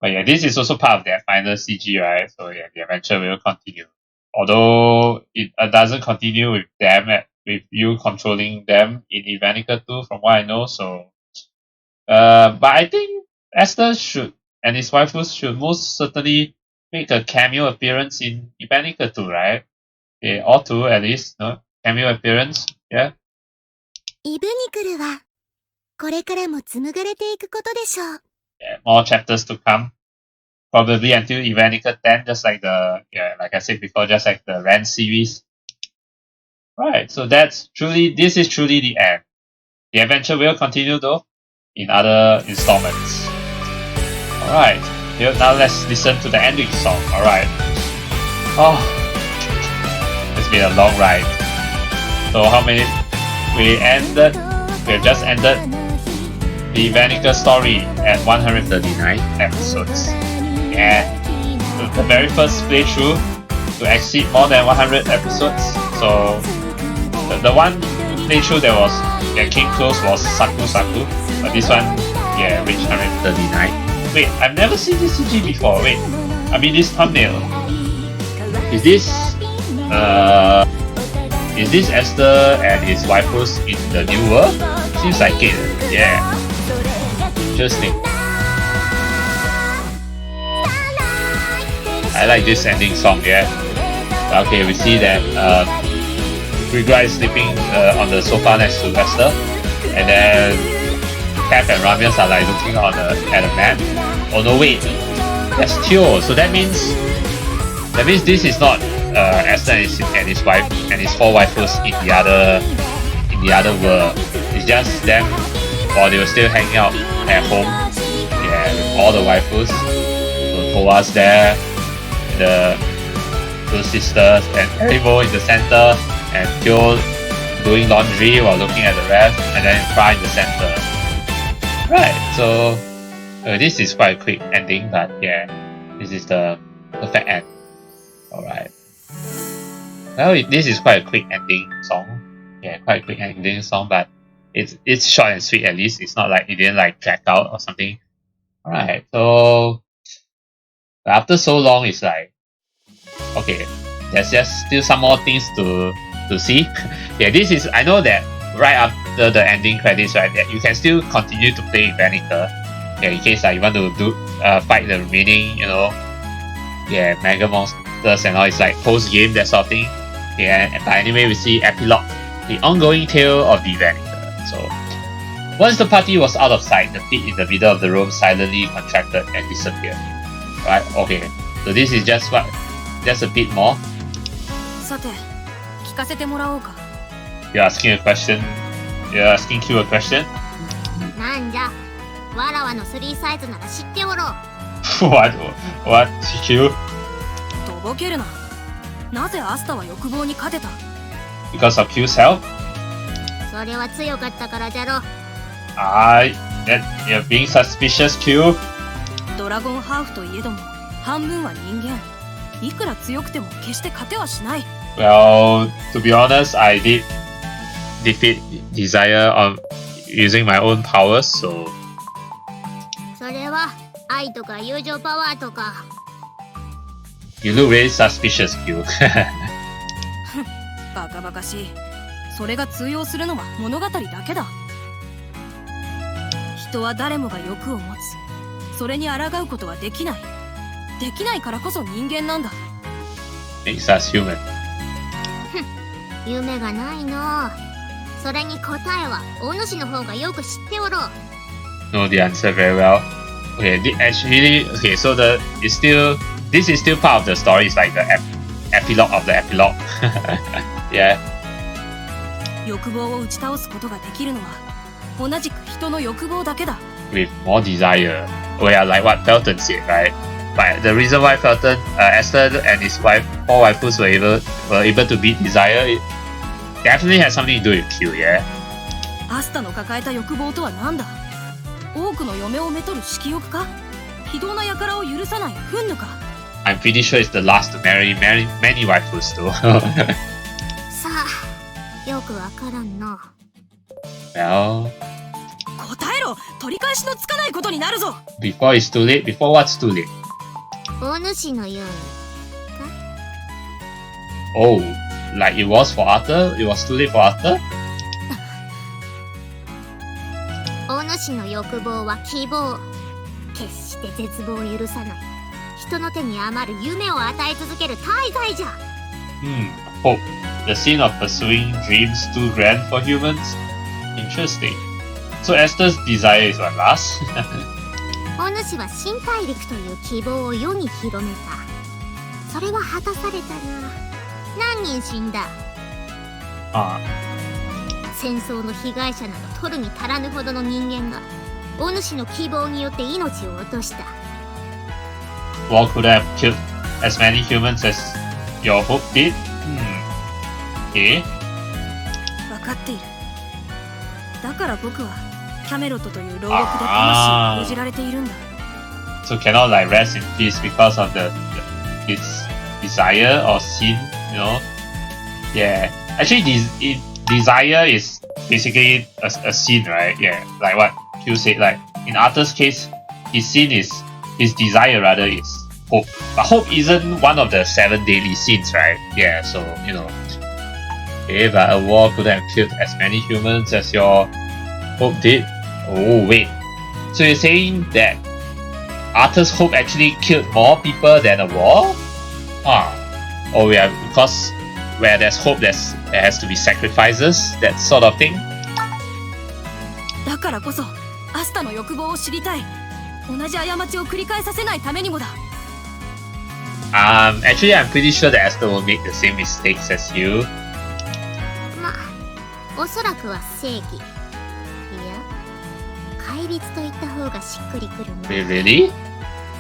But yeah, this is also part of their final CG, right? So yeah, the adventure will continue. Although it doesn't continue with them, with you controlling them in Evenicle 2, from what I know. So, but I think Esther and his waifus should most certainly make a cameo appearance in Evenicle 2, right? They ought to, at least, no? Cameo appearance, yeah? イブニクルはこれからも紡がれていくことでしょう。Yeah, more chapters to come. Probably until Evenicle 10, just like like I said before, just like the Ren series. Right, so this is truly the end. The adventure will continue though, in other installments. Alright, now let's listen to the ending song. Alright. Oh, it's been a long ride. So how many? We have just ended the Evenicle story at 139 episodes. And the very first playthrough to exceed more than 100 episodes. So the one playthrough that came close was Saku, but this one, yeah, reached 139. Wait, I've never seen this CG before. Wait, I mean this thumbnail. Is this Esther and his waifus in the new world? Seems like it. Yeah. Interesting. I like this ending song, yeah. Okay, we see that Rigra is sleeping on the sofa next to Esther, and then Cap and Ramius are like looking at a map. Oh no, wait, that's Tio. So that means this is not Esther and his wife and his four waifus in the other world. It's just them while they were still hanging out at home. Yeah, with all the waifus. So Toa's there, the two sisters, and Erivo in the center, and Tio doing laundry while looking at the rest, and then Fra in the center. Right, so this is quite a quick ending, but yeah, this is the perfect end. Alright. Well, this is quite a quick ending song. Yeah, quite a quick ending song, but it's short and sweet at least. It's not like it didn't like drag out or something. Alright, so after so long, it's like, okay, there's just still some more things to see. Yeah, this is, I know that right after the ending credits, right, that you can still continue to play Evenicle. Yeah, in case you want to fight the remaining, yeah, mega monsters and all. It's like post game, that sort of thing. Yeah, but anyway, we see epilogue, the ongoing tale of the Evenicle. So once the party was out of sight, the pit in the middle of the room silently contracted and disappeared. Right? Okay. So this is just a bit more. さて、聞かせてもらおうか。You're asking a question. You're asking Q a question. なんじゃ、わらわの3サイズなら知っておろう。What? Q? とぼけるな。なぜアスタは欲望に勝てた？ Because of Q's help? それは強かったからじゃろ。You're being suspicious, Q? ドラゴンハーフといえども、半分は人間。いくら強くても決して勝てはしない。Well, to be honest, I did defeat Desire on using my own powers, so... それは愛とか友情パワーとか。You look really suspicious, Q. バカバカしい。それが通用するのは物語だけだ。人は誰もが欲を持つ。それに抗うことはできない。できないからこそ人間なんだ。Makes us human. 夢がないの。それに答えはお主の方がよく知っておろう。 Know the answer very well. Okay, okay, so this is still part of the story. It's like the epilogue of the epilogue. Yeah. 欲望を打ち倒すことができるのは同じく人の欲望だけだ。 With more desire. Oh yeah, like what Felton said, right? But the reason why Felton, Esther and his wife, four waifus were able to beat desire, it definitely has something to do with Q, yeah? アスタの抱えた欲望とは何だ。多くの嫁をめとる色欲か、非道な輩を許さない憤怒か。 I'm pretty sure it's the last to marry many waifus though. さあ、よくわからんな。 Well, 答えろ、取り返しのつかないことになるぞ。 before it's too late, before what's too late? お主のように Oh, like it was for Arthur? It was too late for Arthur? お主の欲望は希望。決して絶望を許さない。人の手に余る夢を与え続ける大罪じゃ。Hope. The sin of pursuing dreams too grand for humans? Interesting. So Esther's desire is what, last? お主は新大陸という希望を世に広めた。それは果たされたが、何人死んだ。戦争の被害者など取るに足らぬほどの人間がお主の希望によって命を落とした。 War could have killed as many humans as your hope did? Okay. 分かっている。だから僕はキャメロットという牢獄で魂を封じられているんだ。 So cannot like rest in peace because of its desire or sin, you know? Yeah. Actually, desire is basically a sin, right? Yeah. Like what Q said, like in Arthur's case, his sin is, his desire rather is hope. But hope isn't one of the 7 daily sins, right? Yeah, so, you know. Okay, but a war could have killed as many humans as your hope did. Oh, wait. So you're saying that Arthur's hope actually killed more people than a war? Oh yeah, because where there's hope, there has to be sacrifices, that sort of thing. だからこそアスタの欲望を知りたい。同じ過ちを繰り返させないためにもだ。Actually, I'm pretty sure that Esther will make the same mistakes as you. まあ、おそらくは正義。いや、戒律と言った方がしっくりくるな。Really?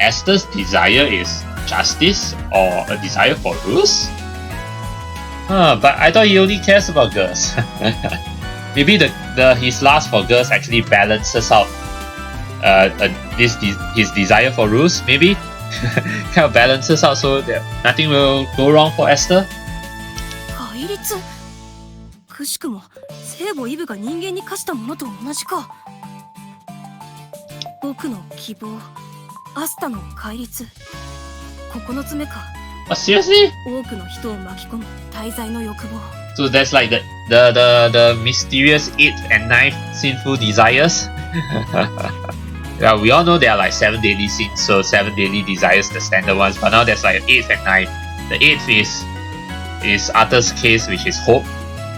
Esther's desire is justice or a desire for rules? But I thought he only cares about girls. Maybe his lust for girls actually balances out his desire for rules, maybe? Kind of balances out so that nothing will go wrong for Esther. 戒律？くしくも聖母イブが人間に課したものと同じか。僕の希望、アスタの戒律、9つ目か。Seriously? 多くの人を巻き込む大罪の欲望。 So that's like the mysterious 8th and 9th sinful desires? Yeah, we all know there are like 7 daily sins, so 7 daily desires, the standard ones, but now there's like 8th and 9th. The 8th is Arthur's case, which is hope.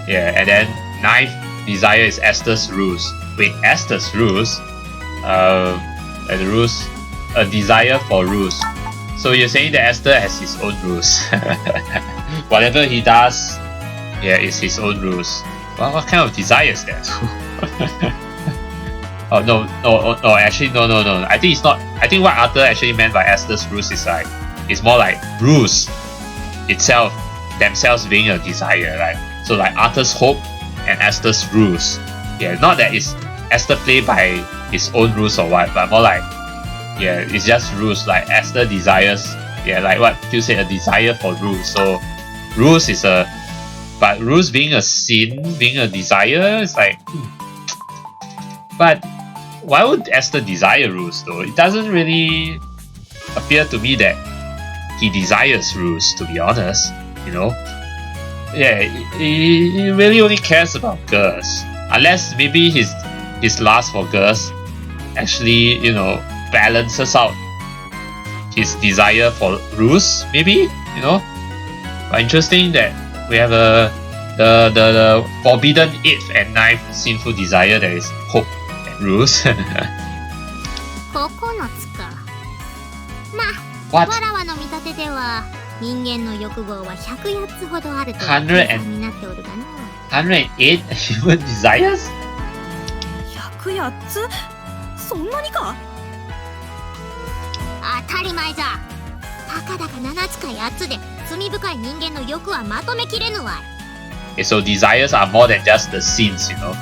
Yeah, and then 9th desire is Esther's ruse. Wait, Esther's ruse? And ruse, a desire for ruse. So you're saying that Esther has his own rules. Whatever he does, yeah, is his own rules. Well, what kind of desire is that? No, actually, no. I think it's not. I think what Arthur actually meant by Esther's rules is like, it's more like rules itself, themselves being a desire, right? So like Arthur's hope and Esther's rules. Yeah, not that it's Esther played by his own rules or what, but more like, yeah, it's just rules. Like Esther desires, yeah, like what you said, a desire for rules. So rules is but rules being a sin, being a desire, it's like, But why would Esther desire rules though? It doesn't really appear to me that he desires rules, to be honest, you know? Yeah, he really only cares about girls. Unless maybe his lust for girls actually, you know, balances out his desire for rules, maybe, you know? But interesting that we have the the forbidden 8th and 9th sinful desire that is hope and ruse. 9つか。まあ、 What? わらわの見立てでは人間の欲望は108つほどあるという100計算になっておるがな。108 human desires? 108つそんなにか。当たり前じゃ。たかだか7つか8つで罪深い人間の欲はまとめきれぬわい。Okay, so desires are more than just the sins, you know.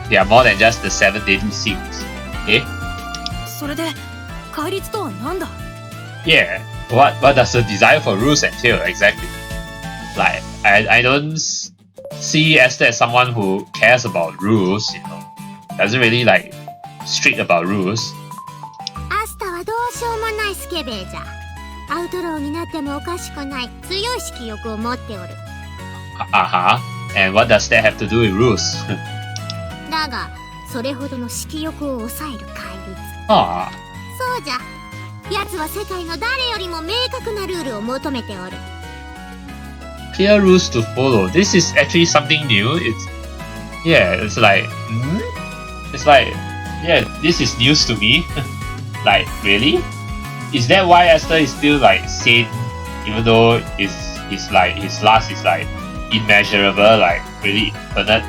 They are more than just the 7 deadly sins. Okay? それで戒律とは何だ。 Yeah. What does the desire for rules entail exactly? Like, I don't see Esther as someone who cares about rules, you know. Doesn't really like strict about rules. アスタはどうしようもないスケベーじゃ。アウトローになってもおかしくない強い色欲を持っておる。Uh-huh. And what does that have to do with rules? だが、それほどの色欲を抑える戒律。Ah. そうじゃ。奴は世界の誰よりも明確なルールを求めておる。Clear rules to follow. This is actually something new. It's like, It's like, yeah, this is news to me. Like, really? Is that why Esther is still like sane, even though his lust is like immeasurable, like really infinite?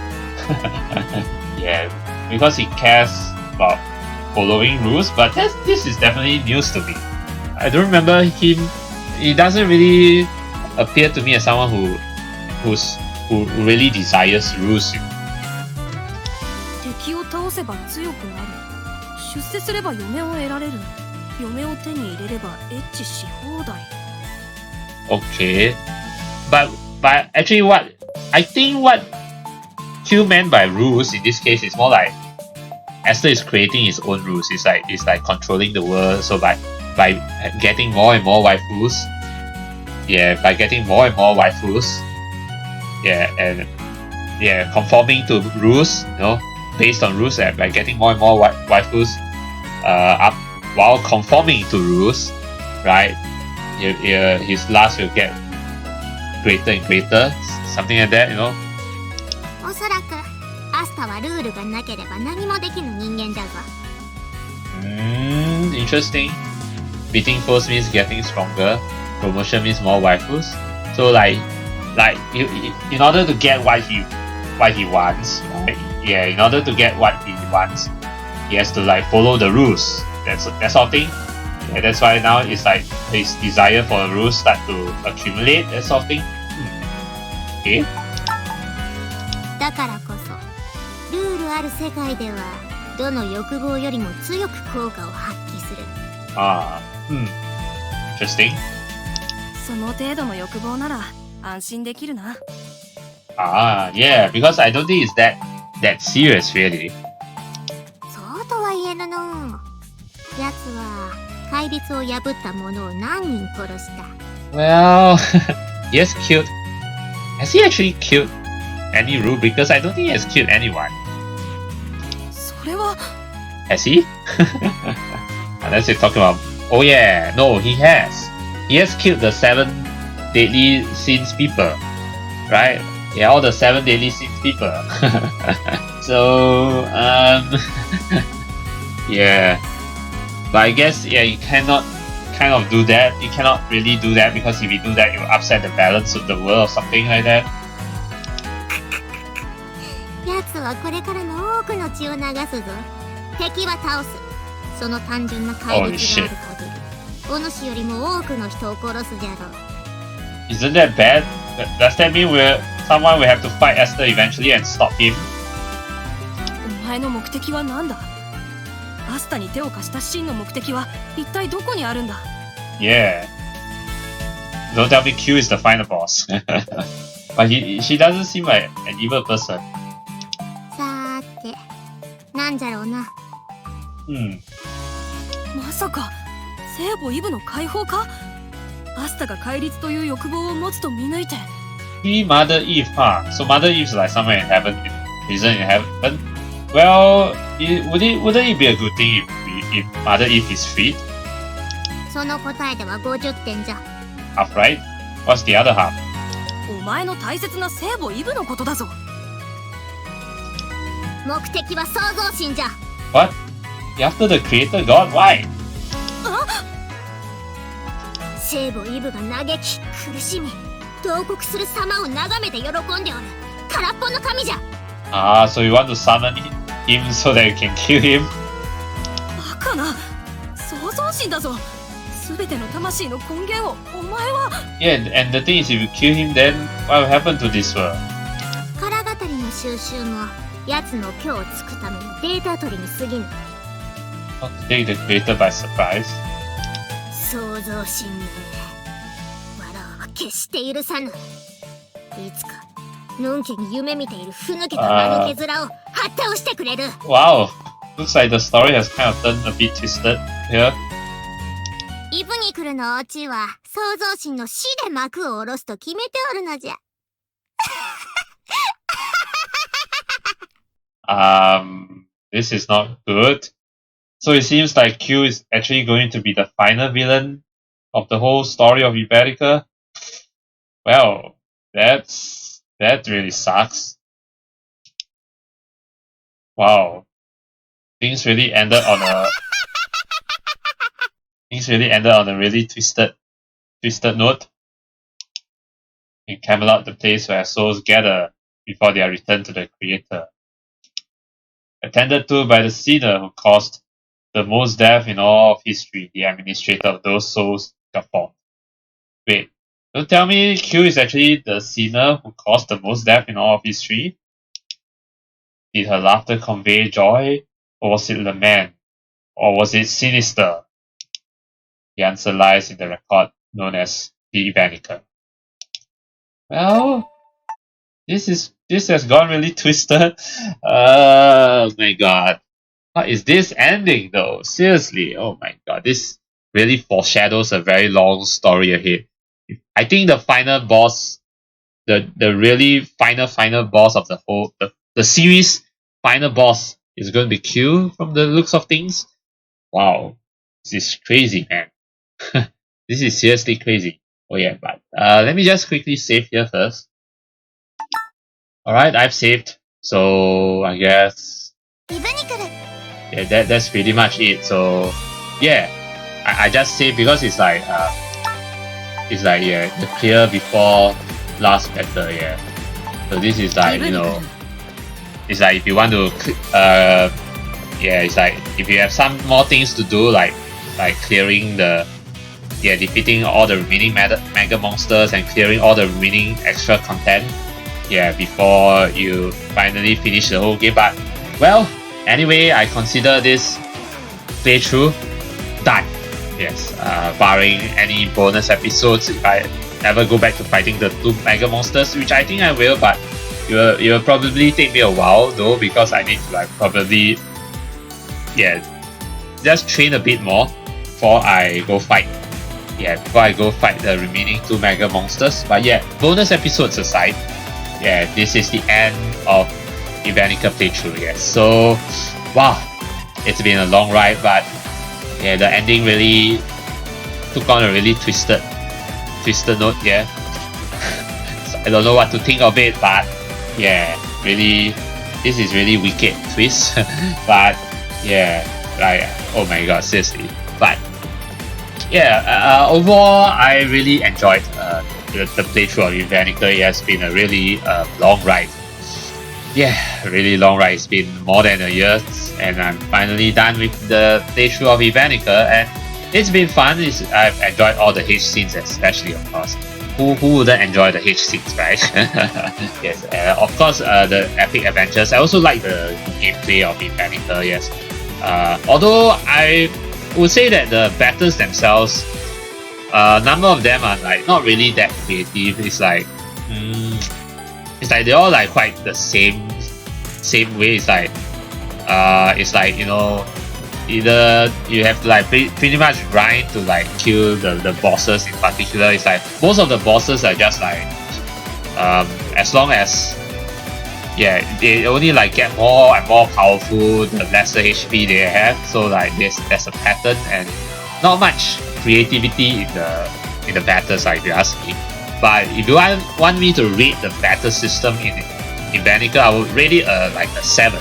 Yeah, because he cares about following rules, but this is definitely news to me. I don't remember him. He doesn't really appear to me as someone who really desires rules. 敵を倒せば強くなる。出世すれば嫁を得られる。嫁を手に入れればエッチし放題。 Okay, but actually, I think what Q meant by rules in this case is more like Esther is creating his own rules. It's like controlling the world. So by getting more and more waifus, by getting more and more waifus, and conforming to rules, based on rules, and by getting more and more waifus, up while conforming to rules, right? His lust will get greater and greater, something like that, おそらくアスタはルールがなければ何もできぬ人間じゃぞ。Interesting. Beating foes means getting stronger. Promotion means more waifus. So like in order to get what he wants, right? Yeah, in order to get what he wants, he has to like follow the rules. That sort of thing. Yeah, that's why now it's like his desire for the rules start to accumulate. That sort of thing. Okay. だからこそルールある世界ではどの欲望よりも強く効果を発揮する。Interesting. その程度の欲望なら安心できるな。Yeah, because I don't think it's that serious really. そうとは言えぬの。奴は戒律を破った者を何人殺した。 Well, he has killed. Has he actually killed any rule breakers? I don't think he has killed anyone. それは Has he? Unless you're talking about. Oh yeah, no, he has. He has killed the 7 deadly sins people, right? Yeah, all the 7 deadly sins people. So yeah, but I guess you cannot kind of do that. You cannot really do that because if you do that, you upset the balance of the world or something like that. 奴はこれからも多くの血を流すぞ。敵は倒す。その単純な戒律がある限り、お主よりも多くの人を殺すじゃろう。 Isn't that bad? Does that mean someone will have to fight Esther eventually and stop him? お前の目的は何だ。アスタに手を貸した真の目的は一体どこにあるんだ。 Yeah. Don't tell me Q is the final boss. But she doesn't seem like an evil person. さーて、なんじゃろうな。まさか聖母イブの解放か。アスタが戒律という欲望を持つと見抜いて。 See Mother Eve, huh? So Mother Eve's like somewhere in heaven, prison in heaven. Well, wouldn't it be a good thing if Mother Eve is freed? その答えでは50点じゃ。 Half right? What's the other half? お前の大切な聖母イブのことだぞ。目的は創造神じゃ。 What? After the creator god? Why? 聖母イブが嘆き苦しみ慟哭する様を眺めて喜んでおる空っぽの神じゃ。Ah, so you want to summon him so that you can kill him? バカな、創造神だぞ。全ての魂の根源をお前は。 Yeah, and the thing is, if you kill him, then what will happen to this world? 空語りの収集も奴の今日をつくためのデータ取りに過ぎぬ。 Not to take the creator by surprise. 創造神にわらわは決して許さぬ。いつかのんけに夢見ているふぬけた間抜け面をはっ倒してくれる。 Wow, looks like the story has kind of turned a bit twisted here. イブニクルのオチは創造神の死で幕を下ろすと決めておるのじゃ。This is not good. So it seems like Q is actually going to be the final villain of the whole story of Evenicle. Well, that really sucks. Wow, things really ended on a really twisted note. In Camelot, the place where souls gather before they are returned to the Creator. Attended to by the sinner who caused the most death in all of history, the administrator of those souls got formed. Wait, don't tell me Q is actually the sinner who caused the most death in all of history? Did her laughter convey joy, or was it lament, or was it sinister? The answer lies in the record known as the Evenicle. Well, this has gone really twisted. Oh my god. What is this ending though? Seriously, oh my god. This really foreshadows a very long story ahead. I think the final boss, the really final boss of the whole, the series final boss is going to be Q from the looks of things. Wow. This is crazy, man. This is seriously crazy. Oh yeah, but let me just quickly save here first. Alright, I've saved. So I guess yeah, that's pretty much it. So yeah, I just saved because it's like yeah, the clear before last battle, yeah. So this is like, you know, it's like if you want to yeah, it's like if you have some more things to do, like clearing the defeating all the remaining mega monsters and clearing all the remaining extra content, yeah, before you finally finish the whole game. But well, anyway, I consider this playthrough done. Yes, barring any bonus episodes if I ever go back to fighting the 2 mega monsters, which I think I will, but it will probably take me a while though, because I need to like probably, yeah, just train a bit more before I go fight. Yeah, before I go fight the remaining 2 mega monsters. But yeah, bonus episodes aside, yeah, this is the end of Evenicle playthrough. Yes, so wow, it's been a long ride, but yeah, the ending really took on a really twisted note. Yeah, so I don't know what to think of it, but yeah, really, this is really wicked twist. But yeah, like, oh my god, seriously. But yeah, overall, I really enjoyed the playthrough of Evenicle. It has been a really long ride. Yeah, really long ride. It's been more than a year, and I'm finally done with the playthrough of Evenicle, and it's been fun. I've enjoyed all the H scenes, especially, of course. Who wouldn't enjoy the H scenes, right? Yes, of course, the epic adventures. I also like the gameplay of Evenicle. Yes, although I would say that the battles themselves, number of them are like not really that creative. It's like they're all like quite the same way. It's like, you know, either you have to like pretty much grind to like kill the bosses in particular. It's like most of the bosses are just like as long as, yeah, they only like get more and more powerful the lesser HP they have. So like there's a pattern and not much creativity in the battles, like, if you ask me. But if you want me to rate the battle system in Evenicle, I would rate it like a 7.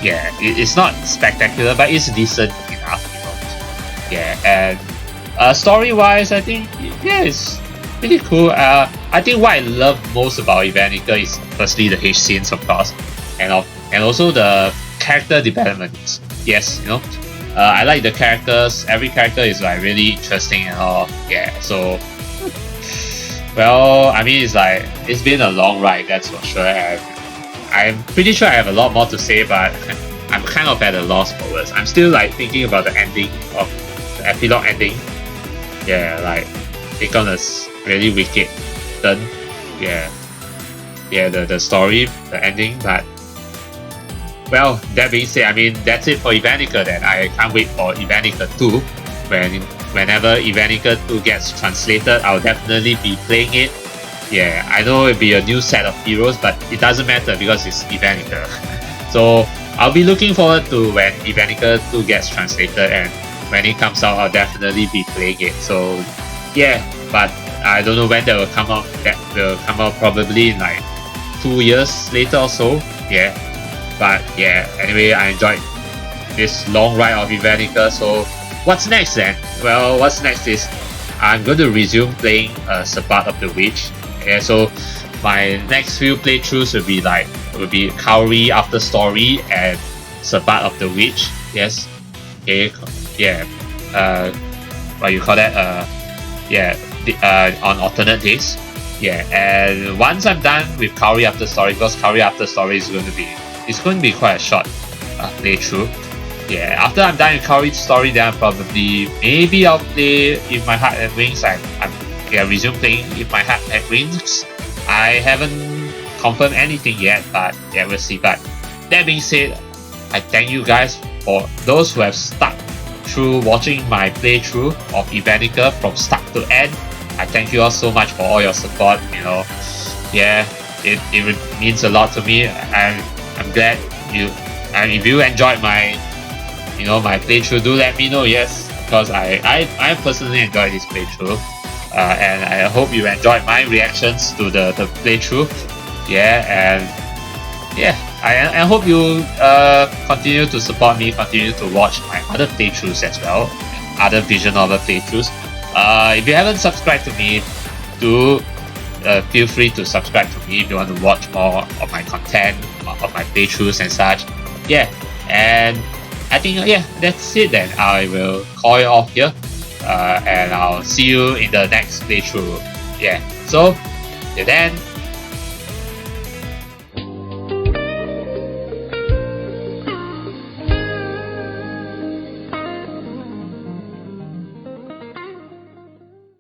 Yeah, it's not spectacular, but it's decent enough, you know. Yeah, and story-wise, I think, yeah, it's pretty cool. I think what I love most about Evenicle is firstly the H scenes, of course, and also the character development. Yes, you know, I like the characters. Every character is like really interesting and all. Yeah, so well, I mean, it's been a long ride, that's for sure. I'm pretty sure I have a lot more to say, but I'm kind of at a loss for words. I'm still like thinking about the ending of the epilogue ending. Yeah, like they got a really wicked turn. Yeah, the story, the ending. But well, that being said, I mean that's it for Evenicle. Then I can't wait for Evenicle 2. Whenever Evenicle 2 gets translated, I'll definitely be playing it. Yeah, I know it'll be a new set of heroes, but it doesn't matter because it's Evenicle. So I'll be looking forward to when Evenicle 2 gets translated, and when it comes out, I'll definitely be playing it. So yeah, but I don't know when that will come out. That will come out probably in like 2 years later or so. Yeah, but yeah, anyway, I enjoyed this long ride of Evenicle. So what's next then? Well, what's next is I'm going to resume playing Sabbath of the Witch. Yeah, so my next few playthroughs will be Kaori After Story and Sabbath of the Witch. Yes. Okay. Yeah. What you call that? On alternate days. Yeah. And once I'm done with Kaori After Story, because Kaori After Story is going to be quite a short playthrough. Yeah. After I'm done with Kaori Story, then maybe I'll play If My Heart Had Wings. Resume playing If My Heart Had Wings. I haven't confirmed anything yet, but yeah, we'll see. But that being said, I thank you guys for those who have stuck through watching my playthrough of Evenicle from start to end. I thank you all so much for all your support. You know, yeah, it means a lot to me. I'm glad you. And if you enjoyed my playthrough, do let me know. Yes, because I personally enjoyed this playthrough. And I hope you enjoyed my reactions to the playthrough. Yeah, and yeah, I hope you continue to support me, continue to watch my other playthroughs as well, other visual novel playthroughs. If you haven't subscribed to me, do feel free to subscribe to me if you want to watch more of my content, of my playthroughs and such. Yeah, and I think that's it then. I will call it off here. And I'll see you in the next playthrough. Yeah, so till then,